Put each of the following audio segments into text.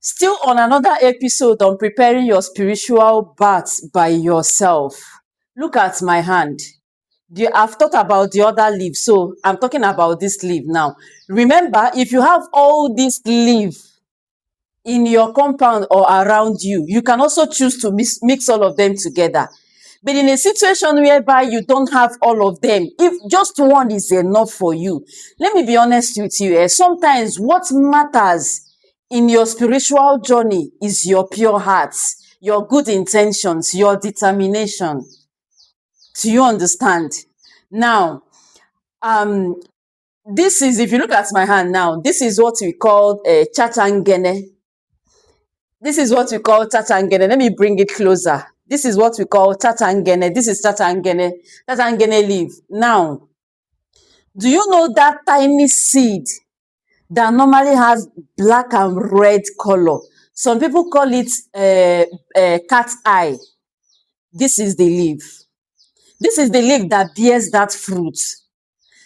Still on another episode on preparing your spiritual bath by yourself. Look at my hand. I've thought about the other leaf, so I'm talking about this leaf now. Remember, if you have all these leaves in your compound or around you, you can also choose to mix all of them together. But in a situation whereby you don't have all of them, if just one is enough for you, let me be honest with you. Sometimes what matters in your spiritual journey is your pure heart, your good intentions, your determination. Do you understand? Now, this is, if you look at my hand now, this is what we call chachangene. This is what we call chachangene. Let me bring it closer. This is what we call chachangene. This is chachangene leaf. Now, do you know that tiny seed that normally has black and red color? Some people call it cat eye. This is the leaf. This is the leaf that bears that fruit.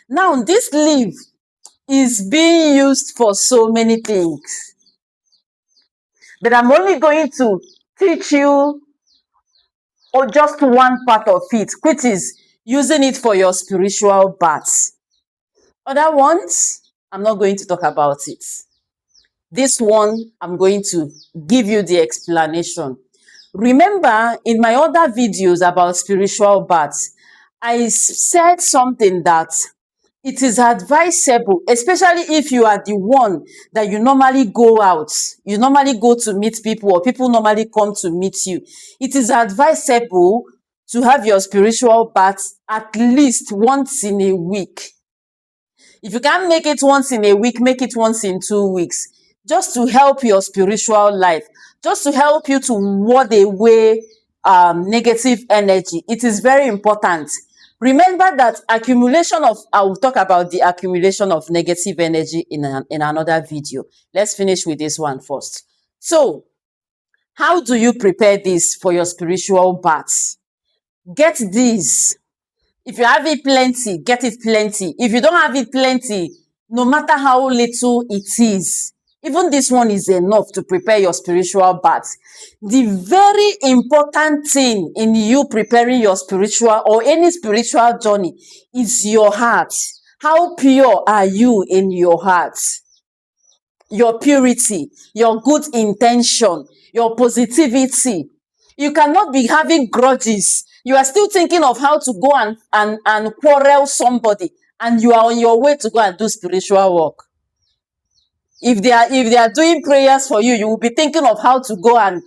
Now, this leaf is being used for so many things. But I'm only going to teach you just one part of it, which is using it for your spiritual baths. Other ones, I'm not going to talk about it. This one, I'm going to give you the explanation. Remember, in my other videos about spiritual baths, I said something that it is advisable, especially if you are the one that you normally go out, you normally go to meet people, or people normally come to meet you. It is advisable to have your spiritual bath at least once in a week. If you can't make it once in a week, make it once in 2 weeks, just to help your spiritual life, just to help you to ward away negative energy. It is very important. Remember that accumulation of, I will talk about the accumulation of negative energy in another video. Let's finish with this one first. So, how do you prepare this for your spiritual baths? Get this. If you have it plenty, get it plenty. If you don't have it plenty, no matter how little it is, even this one is enough to prepare your spiritual bath. The very important thing in you preparing your spiritual or any spiritual journey is your heart. How pure are you in your heart? Your purity, your good intention, your positivity. You cannot be having grudges. You are still thinking of how to go and quarrel somebody, and you are on your way to go and do spiritual work. If they are doing prayers for you, you will be thinking of how to go and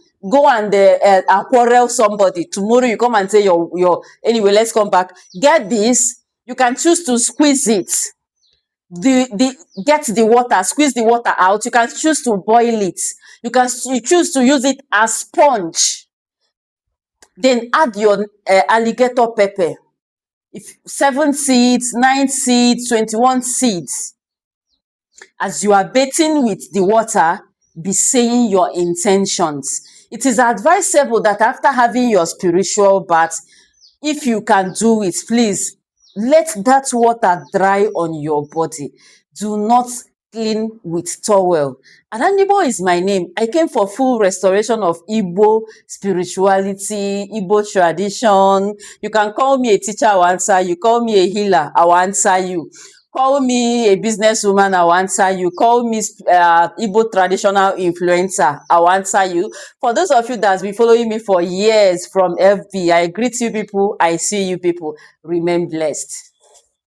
quarrel somebody. Tomorrow you come and say your anyway. Let's come back. Get this. You can choose to squeeze it. Get the water, squeeze the water out. You can choose to boil it. You choose to use it as sponge. Then add your alligator pepper. If 7 seeds, 9 seeds, 21 seeds. As you are bathing with the water, be saying your intentions. It is advisable that after having your spiritual bath, if you can do it, please let that water dry on your body. Do not clean with towel. Adandibo is my name. I came for full restoration of Igbo spirituality, Igbo tradition. You can call me a teacher, I will answer you. Call me a healer, I will answer you. Call me a businesswoman, I will answer you. Call me Igbo traditional influencer, I will answer you. For those of you that's been following me for years from FB, I greet you people, I see you people. Remain blessed.